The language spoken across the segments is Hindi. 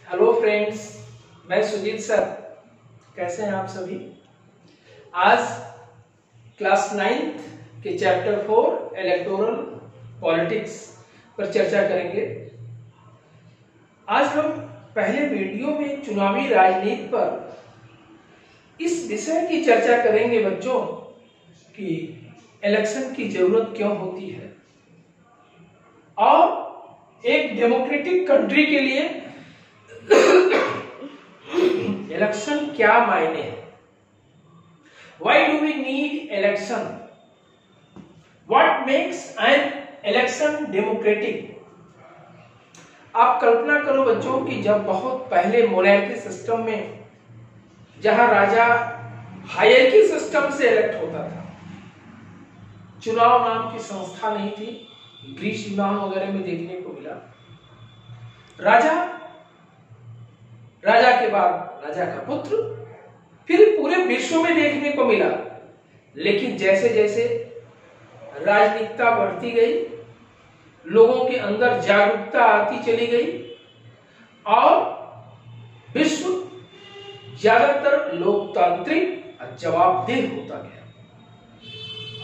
हेलो फ्रेंड्स, मैं सुजीत सर। कैसे हैं आप सभी? आज क्लास 9th के चैप्टर 4 इलेक्टोरल पॉलिटिक्स पर चर्चा करेंगे। आज हम पहले वीडियो में चुनावी राजनीति पर इस विषय की चर्चा करेंगे बच्चों कि इलेक्शन की जरूरत क्यों होती है और एक डेमोक्रेटिक कंट्री के लिए इलेक्शन क्या मायने है। Why do we need election? What makes an election democratic? आप कल्पना करो बच्चों कि जब बहुत पहले मोनार्की सिस्टम में जहां राजा हायरार्की सिस्टम से इलेक्ट होता था, चुनाव नाम की संस्था नहीं थी, ग्रीस यूनान वगैरह में देखने को मिला। राजा के बाद राजा का पुत्र, फिर पूरे विश्व में देखने को मिला। लेकिन जैसे जैसे राजनीतिकता बढ़ती गई, लोगों के अंदर जागरूकता आती चली गई और विश्व ज्यादातर लोकतांत्रिक और जवाबदेह होता गया।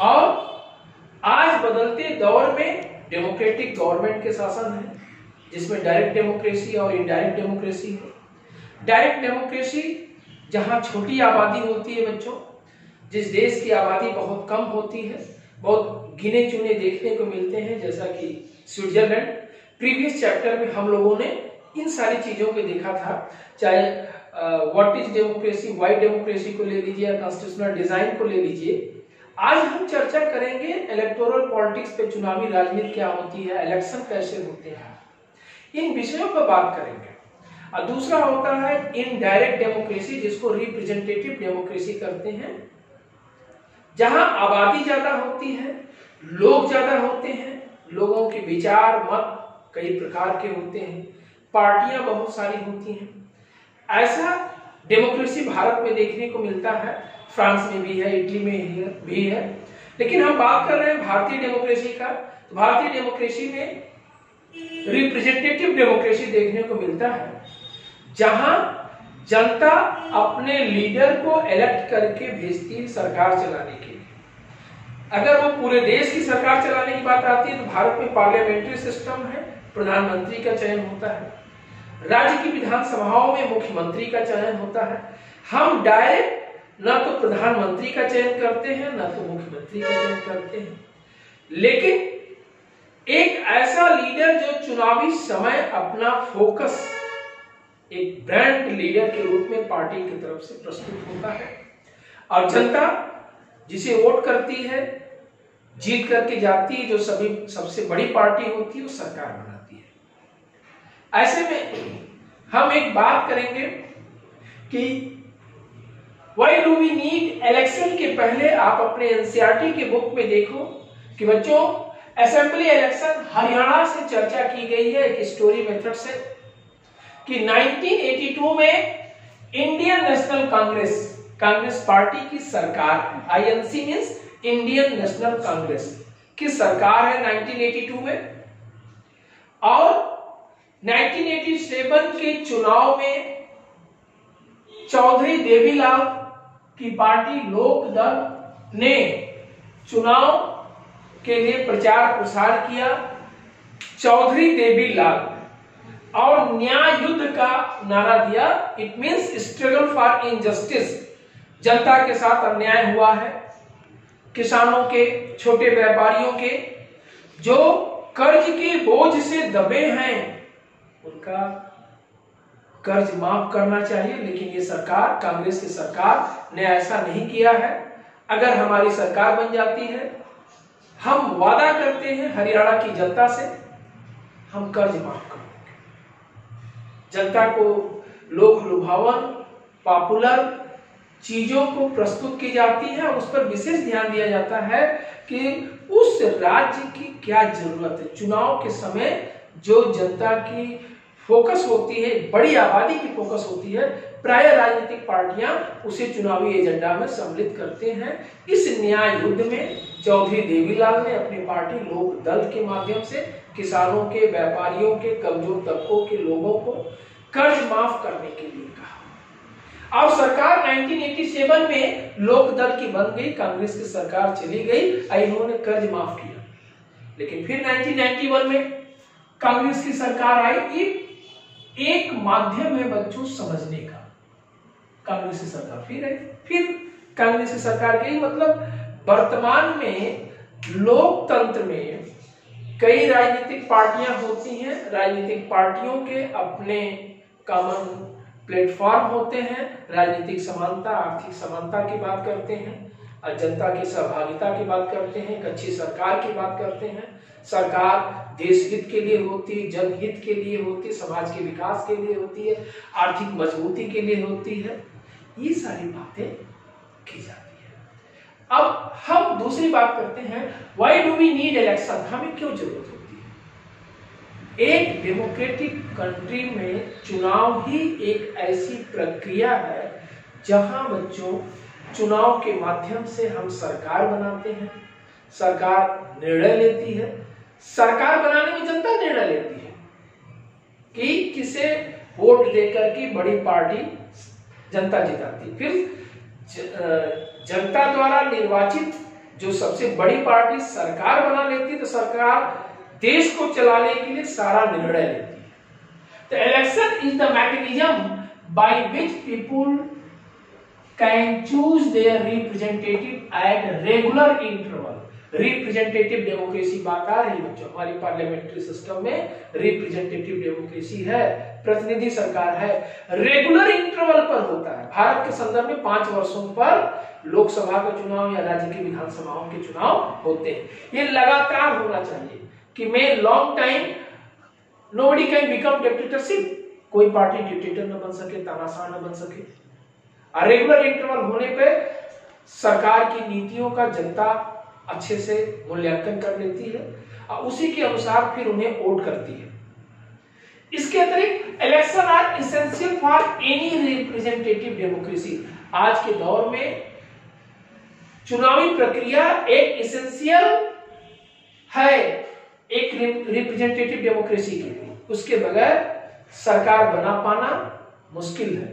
और आज बदलते दौर में डेमोक्रेटिक गवर्नमेंट के शासन है, जिसमें डायरेक्ट डेमोक्रेसी और इनडायरेक्ट डेमोक्रेसी है। डायरेक्ट डेमोक्रेसी जहां छोटी आबादी होती है बच्चों, जिस देश की आबादी बहुत कम होती है, बहुत गिने चुने देखने को मिलते हैं, जैसा कि स्विट्जरलैंड। प्रीवियस चैप्टर में हम लोगों ने इन सारी चीजों को देखा था, चाहे what is democracy, why democracy को ले लीजिए या कॉन्स्टिट्यूशनल डिजाइन को ले लीजिए। आज हम चर्चा करेंगे इलेक्टोरल पॉलिटिक्स पे, चुनावी राजनीति क्या होती है, इलेक्शन कैसे होते हैं, इन विषयों पर बात करेंगे। और दूसरा होता है इनडायरेक्ट डेमोक्रेसी, जिसको रिप्रेजेंटेटिव डेमोक्रेसी करते हैं, जहां आबादी ज्यादा होती है, लोग ज्यादा होते हैं, लोगों के विचार मत कई प्रकार के होते हैं, पार्टियां बहुत सारी होती हैं। ऐसा डेमोक्रेसी भारत में देखने को मिलता है, फ्रांस में भी है, इटली में भी है। लेकिन हम बात कर रहे हैं भारतीय डेमोक्रेसी का। तो भारतीय डेमोक्रेसी में रिप्रेजेंटेटिव डेमोक्रेसी देखने को मिलता है, जहां जनता अपने लीडर को इलेक्ट करके भेजती है सरकार चलाने के लिए। अगर वो पूरे देश की सरकार चलाने की बात आती है तो भारत में पार्लियामेंट्री सिस्टम है, प्रधानमंत्री का चयन होता है। राज्य की विधानसभाओं में मुख्यमंत्री का चयन होता है। हम डायरेक्ट न तो प्रधानमंत्री का चयन करते हैं, न तो मुख्यमंत्री का चयन करते हैं। लेकिन एक ऐसा लीडर जो चुनावी समय अपना फोकस एक ब्रांड लीडर के रूप में पार्टी की तरफ से प्रस्तुत होता है, और जनता जिसे वोट करती है, जीत करके जाती है, जो सबसे बड़ी पार्टी होती है, वो सरकार बनाती है। ऐसे में हम एक बात करेंगे कि why do we need election के पहले आप अपने एनसीईआरटी के बुक में देखो कि बच्चों असेंबली इलेक्शन हरियाणा से चर्चा की गई है एक स्टोरी मेथड से, कि 1982 में इंडियन नेशनल कांग्रेस पार्टी की सरकार, INC means Indian national Congress की सरकार है 1982 में। और 1987 के चुनाव में चौधरी देवीलाल की पार्टी लोकदल ने चुनाव के लिए प्रचार प्रसार किया। चौधरी देवीलाल और न्याय युद्ध का नारा दिया। It means struggle for injustice. जनता के साथ अन्याय हुआ है, किसानों के, छोटे व्यापारियों के, जो कर्ज के बोझ से दबे हैं, उनका कर्ज माफ करना चाहिए। लेकिन ये सरकार, कांग्रेस की सरकार ने ऐसा नहीं किया है। अगर हमारी सरकार बन जाती है, हम वादा करते हैं हरियाणा की जनता से, हम कर्ज माफ करेंगे। जनता को लोक लुभावन, पॉपुलर चीजों को प्रस्तुत की जाती है और उस पर विशेष ध्यान दिया जाता है कि उस राज्य की क्या जरूरत है। चुनाव के समय जो जनता की फोकस होती है, बड़ी आबादी की फोकस होती है, प्राय राजनीतिक पार्टियां उसे चुनावी एजेंडा में सम्मिलित करते हैं। इस न्याय युद्ध में चौधरी देवीलाल ने अपनी पार्टी लोक दल के माध्यम से किसानों के, व्यापारियों के, कमजोर तबकों के लोगों को कर्ज माफ करने के लिए कहा। अब सरकार 1987 में लोकदल की बन गई, कांग्रेस की सरकार चली गई, इन्होंने कर्ज माफ किया। लेकिन फिर 1991 में कांग्रेस की सरकार आई। एक माध्यम है बच्चों समझने का, कांग्रेस की सरकार फिर आई, फिर कांग्रेस की सरकार गई। मतलब वर्तमान में लोकतंत्र में कई राजनीतिक पार्टियां होती हैं, राजनीतिक पार्टियों के अपने कॉमन प्लेटफॉर्म होते हैं, राजनीतिक समानता, आर्थिक समानता की बात करते हैं, जनता की सहभागिता की बात करते हैं, एक अच्छी सरकार की बात करते हैं। सरकार देश हित के लिए होती है, जनहित के लिए होती है, समाज के विकास के लिए होती है, आर्थिक मजबूती के लिए होती है, ये सारी बातें की जाती है। अब हम दूसरी बात करते हैं, why do we need election, हमें क्यों जरूरत होती है। एक डेमोक्रेटिक कंट्री में चुनाव ही एक ऐसी प्रक्रिया है जहां बच्चों चुनाव के माध्यम से हम सरकार बनाते हैं, सरकार निर्णय लेती है। सरकार बनाने में जनता निर्णय लेती है कि किसे वोट देकर की बड़ी पार्टी जनता जिताती है। फिर जनता द्वारा निर्वाचित जो सबसे बड़ी पार्टी सरकार बना लेती है, तो सरकार देश को चलाने के लिए सारा निर्णय लेती है। तो election is the mechanism by which people can choose their representative at regular interval. Representative democracy बात आ रही बच्चों, हमारी पार्लियामेंट्री सिस्टम में रिप्रेजेंटेटिव डेमोक्रेसी है, प्रतिनिधि सरकार है, रेगुलर इंटरवल पर होता है। भारत के संदर्भ में 5 वर्षों पर लोकसभा का चुनाव या राज्य की विधानसभाओं के चुनाव होते हैं। ये लगातार होना चाहिए कि मैं long time nobody can become dictatorship, कोई पार्टी डिक्टेटर न बन सके, तानाशाह न बन सके। रेगुलर इंटरवल होने पे सरकार की नीतियों का जनता अच्छे से मूल्यांकन कर लेती है और उसी के अनुसार फिर उन्हें वोट करती है। इसके अतिरिक्त election are essential for any representative democracy. आज के दौर में चुनावी प्रक्रिया एक एसेंशियल है एक रिप्रेजेंटेटिव डेमोक्रेसी के लिए, उसके बगैर सरकार बना पाना मुश्किल है।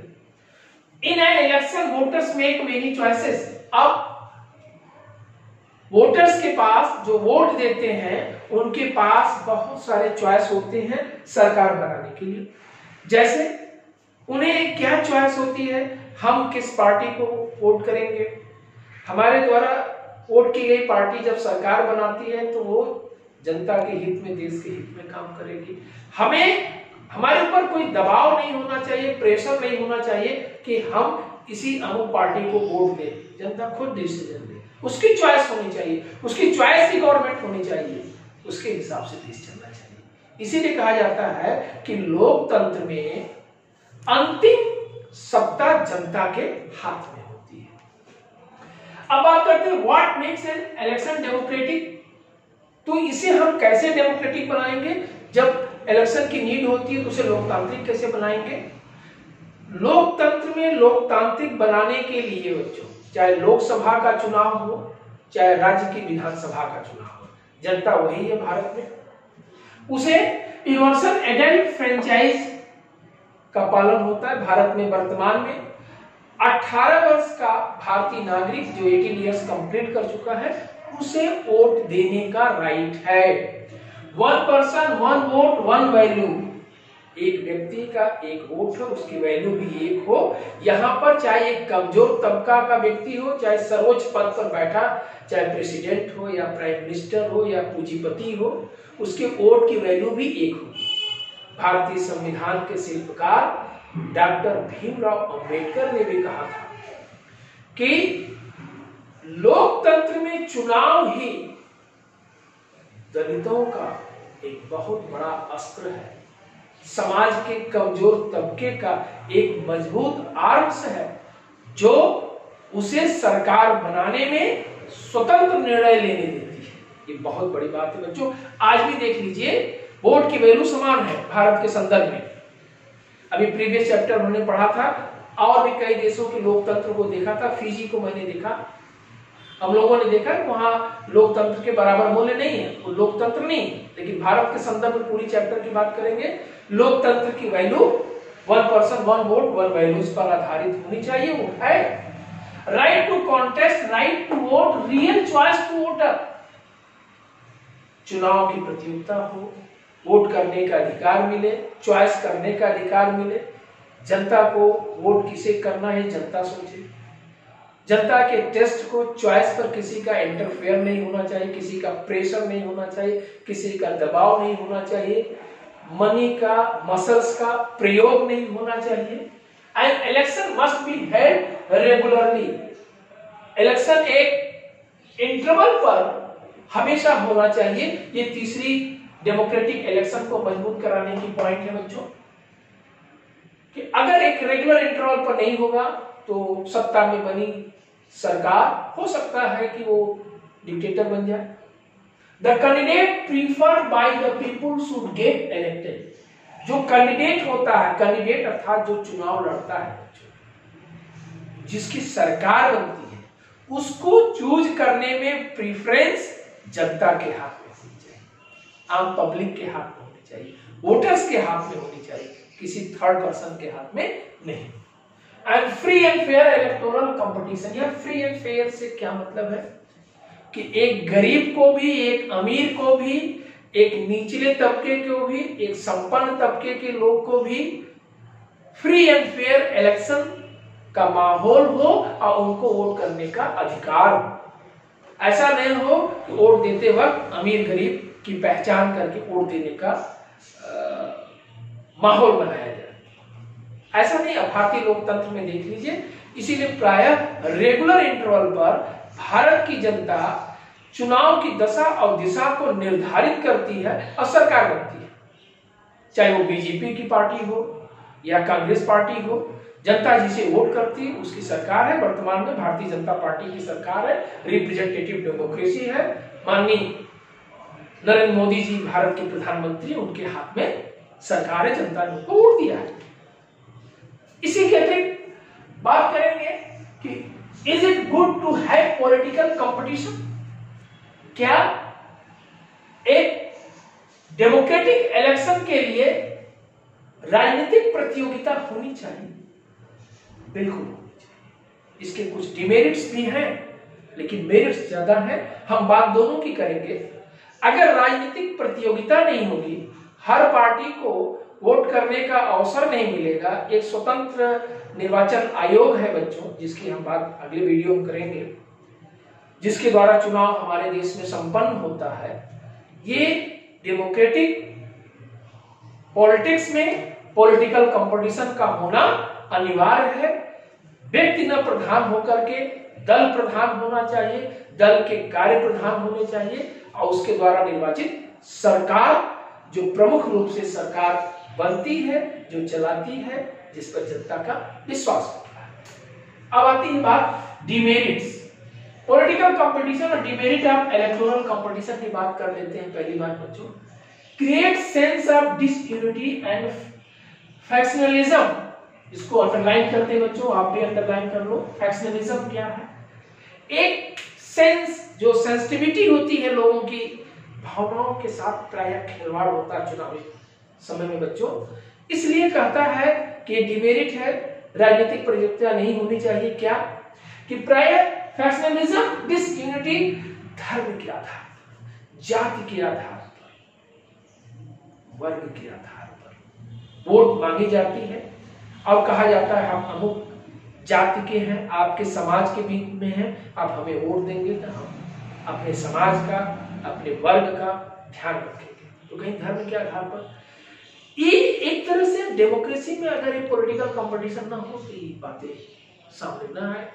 In an election voters make many choices. अब वोटर्स के पास जो वोट देते हैं उनके पास बहुत सारे चॉइस होते हैं सरकार बनाने के लिए। जैसे उन्हें क्या चॉइस होती है, हम किस पार्टी को वोट करेंगे। हमारे द्वारा वोट की गई पार्टी जब सरकार बनाती है तो वो जनता के हित में, देश के हित में काम करेगी। हमारे ऊपर कोई दबाव नहीं होना चाहिए, प्रेशर नहीं होना चाहिए कि हम इसी अमुक पार्टी को वोट दें। जनता खुद डिसीजन ले, उसकी चॉइस होनी चाहिए, उसकी चॉइस की गवर्नमेंट होनी चाहिए, उसके हिसाब से देश चलना चाहिए। इसीलिए कहा जाता है कि लोकतंत्र में अंतिम सत्ता जनता के हाथ में होती है। अब बात करते हैं what makes an election democratic. तो इसे हम कैसे डेमोक्रेटिक बनाएंगे, जब इलेक्शन की नीड होती है तो उसे लोकतांत्रिक कैसे बनाएंगे। लोकतंत्र में लोकतांत्रिक बनाने के लिए बच्चों, चाहे लोकसभा का चुनाव हो चाहे राज्य की विधानसभा का चुनाव हो, जनता वही है भारत में, उसे यूनिवर्सल एडल्ट फ्रेंचाइज का पालन होता है। भारत में वर्तमान में 18 वर्ष का भारतीय नागरिक जो 18 इयर्स कंप्लीट कर चुका है उसे वोट देने का राइट है। 1 पर्सन 1 वोट 1 वैल्यू, एक व्यक्ति का एक वोट हो, उसकी वैल्यू भी एक हो। यहां पर चाहे एक कमजोर तबका का व्यक्ति हो, चाहे सर्वोच्च पद पर बैठा, चाहे प्रेसिडेंट हो या प्राइम मिनिस्टर हो या पूंजीपति हो, उसके वोट की वैल्यू भी एक हो। भारतीय संविधान के शिल्पकार डॉक्टर भीमराव अंबेडकर ने भी कहा था कि लोकतंत्र में चुनाव ही दलितों का एक बहुत बड़ा अस्त्र है, समाज के कमजोर तबके का एक मजबूत आर्म्स है जो उसे सरकार बनाने में स्वतंत्र निर्णय लेने देती है। ये बहुत बड़ी बात है बच्चों। आज भी देख लीजिए वोट की वैल्यू समान है भारत के संदर्भ में। अभी प्रीवियस चैप्टर हमने पढ़ा था और भी कई देशों के लोकतंत्र को देखा था। फिजी को मैंने देखा, हम लोगों ने देखा वहां लोकतंत्र के बराबर मूल्य नहीं है, वो लोकतंत्र नहीं है। लेकिन भारत के संदर्भ में पूरी चैप्टर की बात करेंगे, लोकतंत्र की value one person one vote one values पर आधारित होनी चाहिए, वो है। Right to contest, right to vote, real choice to voter, चुनाव की प्रतियोगिता हो, वोट करने का अधिकार मिले, चॉइस करने का अधिकार मिले, जनता को वोट किसे करना है जनता सोचे, जनता के टेस्ट को चॉइस पर किसी का इंटरफेयर नहीं होना चाहिए, किसी का प्रेशर नहीं होना चाहिए, किसी का दबाव नहीं होना चाहिए, मनी का मसल्स का प्रयोग नहीं होना चाहिए। And election must be held regularly, election एक इंटरवल पर हमेशा होना चाहिए। ये तीसरी डेमोक्रेटिक इलेक्शन को मजबूत कराने की पॉइंट है बच्चों, कि अगर एक रेगुलर इंटरवल पर नहीं होगा तो सत्ता में बनी सरकार हो सकता है कि वो डिक्टेटर बन जाए। The candidate preferred by the people should get elected, जो कैंडिडेट होता है, कैंडिडेट अर्थात जो चुनाव लड़ता है, जिसकी सरकार बनती है, उसको चूज करने में प्रीफरेंस जनता के हाथ में होनी चाहिए, आम पब्लिक के हाथ में होनी चाहिए, वोटर्स के हाथ में होनी चाहिए, किसी थर्ड पर्सन के हाथ में नहीं। And free and fair electoral competition, या फ्री एंड फेयर से क्या मतलब है कि एक गरीब को भी, एक अमीर को भी, एक निचले तबके को भी, एक संपन्न तबके के लोग को भी फ्री एंड फेयर इलेक्शन का माहौल हो और उनको वोट करने का अधिकार हो। ऐसा नहीं हो कि वोट देते वक्त अमीर गरीब की पहचान करके वोट देने का माहौल बनाया जाए, ऐसा नहीं। भारतीय लोकतंत्र में देख लीजिए, इसीलिए प्रायः रेगुलर इंटरवल पर भारत की जनता चुनाव की दशा और दिशा को निर्धारित करती है और सरकार बनती है, चाहे वो बीजेपी की पार्टी हो या कांग्रेस पार्टी हो। जनता जिसे वोट करती है उसकी सरकार है। वर्तमान में भारतीय जनता पार्टी की सरकार है, रिप्रेजेंटेटिव डेमोक्रेसी है। माननीय नरेंद्र मोदी जी भारत के प्रधानमंत्री, उनके हाथ में सरकार है, जनता ने उनको वोट दिया है। इसी के अतिरिक्त बात करेंगे कि is it good to have political competition, क्या एक डेमोक्रेटिक इलेक्शन के लिए राजनीतिक प्रतियोगिता होनी चाहिए? बिल्कुल होनी चाहिए। इसके कुछ डिमेरिट्स भी हैं लेकिन मेरिट्स ज्यादा हैं, हम बात दोनों की करेंगे। अगर राजनीतिक प्रतियोगिता नहीं होगी, हर पार्टी को वोट करने का अवसर नहीं मिलेगा, एक स्वतंत्र निर्वाचन आयोग है बच्चों, जिसकी हम बात अगले वीडियो में करेंगे, जिसके द्वारा चुनाव हमारे देश में संपन्न होता है। ये डेमोक्रेटिक पॉलिटिक्स में पॉलिटिकल कंपटीशन का होना अनिवार्य है। व्यक्ति न प्रधान होकर के दल प्रधान होना चाहिए, दल के कार्य प्रधान होने चाहिए और उसके द्वारा निर्वाचित सरकार, जो प्रमुख रूप से सरकार बनती है, जो चलाती है, जिस पर जनता का विश्वास होता है। अब आती है बात डिमेरिट्स, पॉलिटिकल कंपटीशन और डिमेरिट ऑफ इलेक्टोरल कंपटीशन की बात कर लेते हैं। पहली बात बच्चों, create sense of disunity and factionalism, इसको अंडरलाइन करते हैं बच्चों, आप भी अंडरलाइन कर लो। फैक्शनलिज्म क्या है? एक सेंस, जो सेंसिटिविटी होती है लोगों की भावनाओं के साथ प्रायः खिलवाड़ होता है चुनावी समय में बच्चों, इसलिए कहता है कि डिमेरिट है, राजनीतिक प्रतियोगिता नहीं होनी चाहिए। क्या कि प्रायः फैक्शनलिज्म, डिसयूनिटी धर्म के आधार पर, जाति के आधार पर, वर्ग के आधार पर वोट मांगी जाती है और कहा जाता है हम अमुक जाति के हैं, आपके समाज के बीच में हैं, आप हमें वोट देंगे तो हम अपने समाज का, अपने वर्ग का ध्यान रखेंगे। तो कहीं धर्म के आधार पर ये एक तरह से डेमोक्रेसी में अगर ये पॉलिटिकल कंपटीशन ना हो तो ये बातें सामने ना आए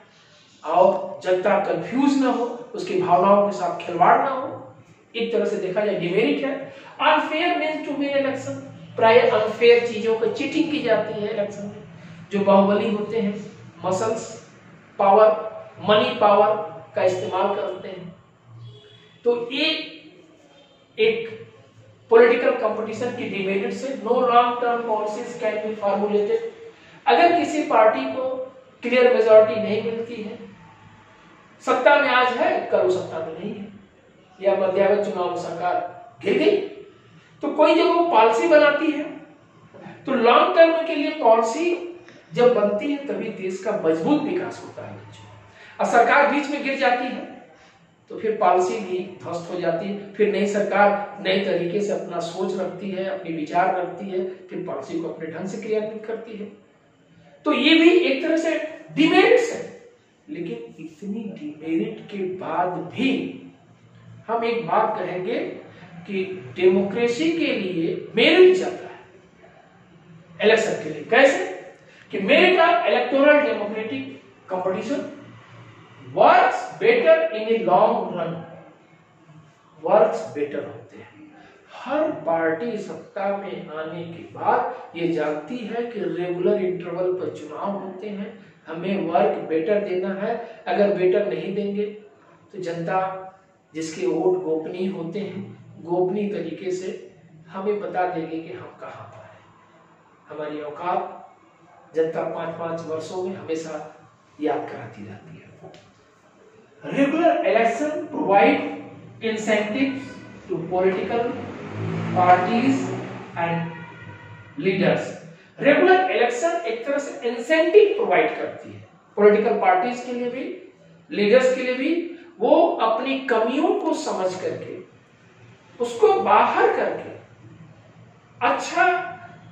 और जनता कंफ्यूज ना हो, उसकी भावनाओं के साथ खिलवाड़ ना हो, एक तरह से देखा जाए डिमेरिट है। Unfair means to win election, प्राय अनफेयर चीजों पर चीटिंग की जाती है इलेक्शन में। जो बाहुबली होते हैं, मसल्स पावर, मनी पावर का इस्तेमाल करते हैं। तो ये एक पॉलिटिकल कंपटीशन की डिमेरिट से no long term policies can be formulated. अगर किसी पार्टी को क्लियर मेजॉरिटी नहीं मिलती है, सत्ता में आज है, कल वो सत्ता में नहीं है, या मध्यावधि चुनाव में सरकार गिर गई, तो कोई जब वो पॉलिसी बनाती है तो लॉन्ग टर्म के लिए पॉलिसी जब बनती है तभी देश का मजबूत विकास होता है। और सरकार बीच में गिर जाती है तो फिर पॉलिसी भी ध्वस्त हो जाती है, फिर नई सरकार नए तरीके से अपना सोच रखती है, अपने विचार रखती है, फिर पॉलिसी को अपने ढंग से क्रियान्वित करती है। तो ये भी एक तरह से डिमेरिट्स है, लेकिन इतनी डिमेरिट के बाद भी हम एक बात कहेंगे कि डेमोक्रेसी के लिए मेरिट जाता है इलेक्शन के लिए। कैसे कि merit of electoral democratic competition works better in a long run, works better होते हैं। हर पार्टी सत्ता में आने के बाद ये जानती है कि रेगुलर इंटरवल पर चुनाव होते हैं, हमें वर्क बेटर देना है। अगर बेटर नहीं देंगे तो जनता जिसके वोट गोपनीय होते हैं, गोपनीय तरीके से हमें बता देंगे कि हम कहां पर हैं। हमारी औकात जनता 5-5 वर्षों में हमेशा याद कराती रहती है। Regular election provide incentives to political parties and leaders. Regular election एक तरह से इंसेंटिव प्रोवाइड करती है पॉलिटिकल पार्टीज के लिए भी, लीडर्स के लिए भी। वो अपनी कमियों को समझ करके उसको बाहर करके अच्छा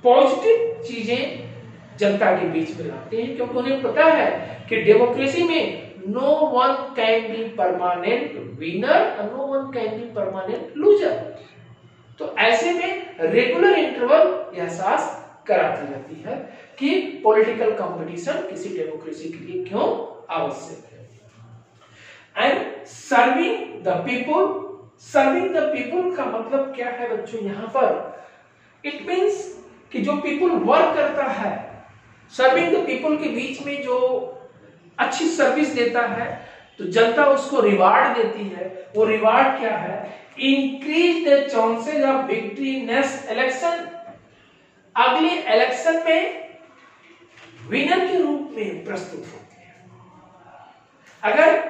पॉजिटिव चीजें जनता के बीच में लाते हैं, क्योंकि उन्हें पता है कि डेमोक्रेसी में no one can be permanent winner और no one can be permanent loser. तो ऐसे में रेगुलर इंटरवल एहसास कराती जाती है कि पॉलिटिकल कंपटीशन किसी डेमोक्रेसी के लिए क्यों आवश्यक है। And serving the people, serving the people का मतलब क्या है बच्चों यहां पर? इट मींस कि जो पीपुल वर्क करता है, सर्विंग द पीपुल के बीच में जो अच्छी सर्विस देता है तो जनता उसको रिवार्ड देती है। वो रिवार्ड क्या है? Increase the chances of victory next election. अगले इलेक्शन में विनर के रूप में प्रस्तुत होती है। अगर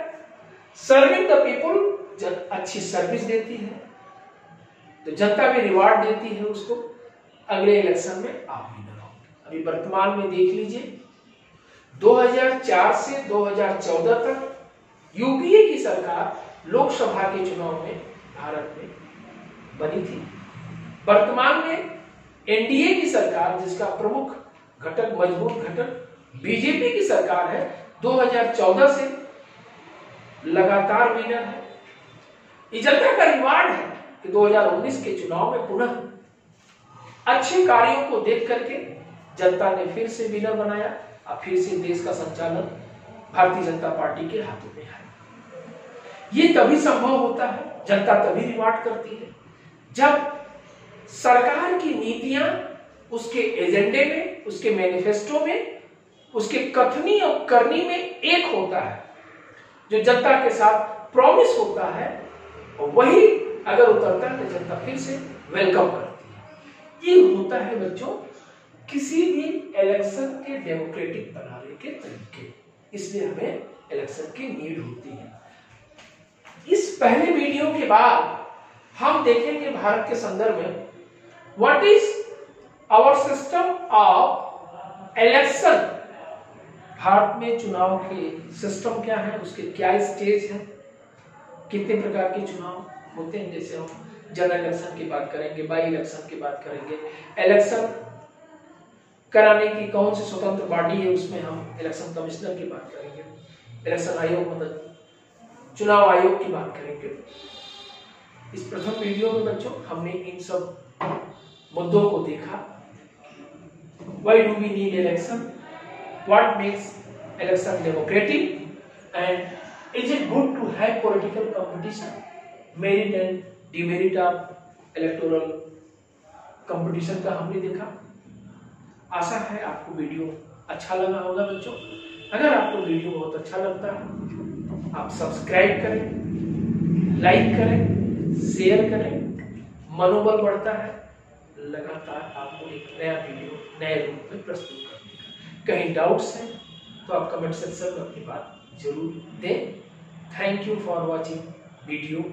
सर्विंग द पीपुल जब अच्छी सर्विस देती है तो जनता भी रिवार्ड देती है उसको, अगले इलेक्शन में आप विनर होंगे। अभी वर्तमान में देख लीजिए 2004 से 2014 तक यूपीए की सरकार लोकसभा के चुनाव में भारत में बनी थी। वर्तमान में एनडीए की सरकार, जिसका प्रमुख घटक, मजबूत घटक बीजेपी की सरकार है, 2014 से लगातार विनर है। ये जनता का रिवार्ड है कि 2019 के चुनाव में पुनः अच्छे कार्यों को देख करके जनता ने फिर से विनर बनाया और फिर से देश का संचालन भारतीय जनता पार्टी के हाथों में है। ये तभी संभव होता है, जनता तभी रिवार्ड करती है, जब सरकार की नीतियां उसके एजेंडे में, उसके मैनिफेस्टो में, उसके कथनी और करनी में एक होता है। जो जनता के साथ प्रॉमिस होता है और वही अगर उतरता है तो जनता फिर से वेलकम करती है। ये होता है बच्चों किसी भी इलेक्शन के डेमोक्रेटिक बनाने के तरीके, इसलिए हमें इलेक्शन की नीड होती है। इस पहले वीडियो के बाद हम देखेंगे भारत के संदर्भ में what is our system of election. Bharat में चुनाव के सिस्टम क्या है, उसके क्या स्टेज है, कितने प्रकार के चुनाव होते हैं। जैसे हम जनरल इलेक्शन की बात करेंगे, बाई इलेक्शन की बात करेंगे, इलेक्शन कराने की कौन सी स्वतंत्र बॉडी है, उसमें हम इलेक्शन कमिश्नर की बात करेंगे, इलेक्शन आयोग मतलब चुनाव आयोग की बात करेंगे। इस प्रथम वीडियो में बच्चों हमने इन सब मुद्दों को देखा। Why do we need election? What makes election democratic? And is it good to have political competition? Merit and demerit of electoral competition का हमने देखा। आशा है आपको वीडियो अच्छा लगा होगा बच्चों। अगर आपको वीडियो बहुत अच्छा लगता है आप सब्सक्राइब करें, लाइक करें, शेयर करें, मनोबल बढ़ता है लगातार आपको एक नया वीडियो नए रूप में प्रस्तुत करने का। कहीं डाउट्स हैं तो आप कमेंट सेक्शन में अपनी बात जरूर दें। Thank you for watching video.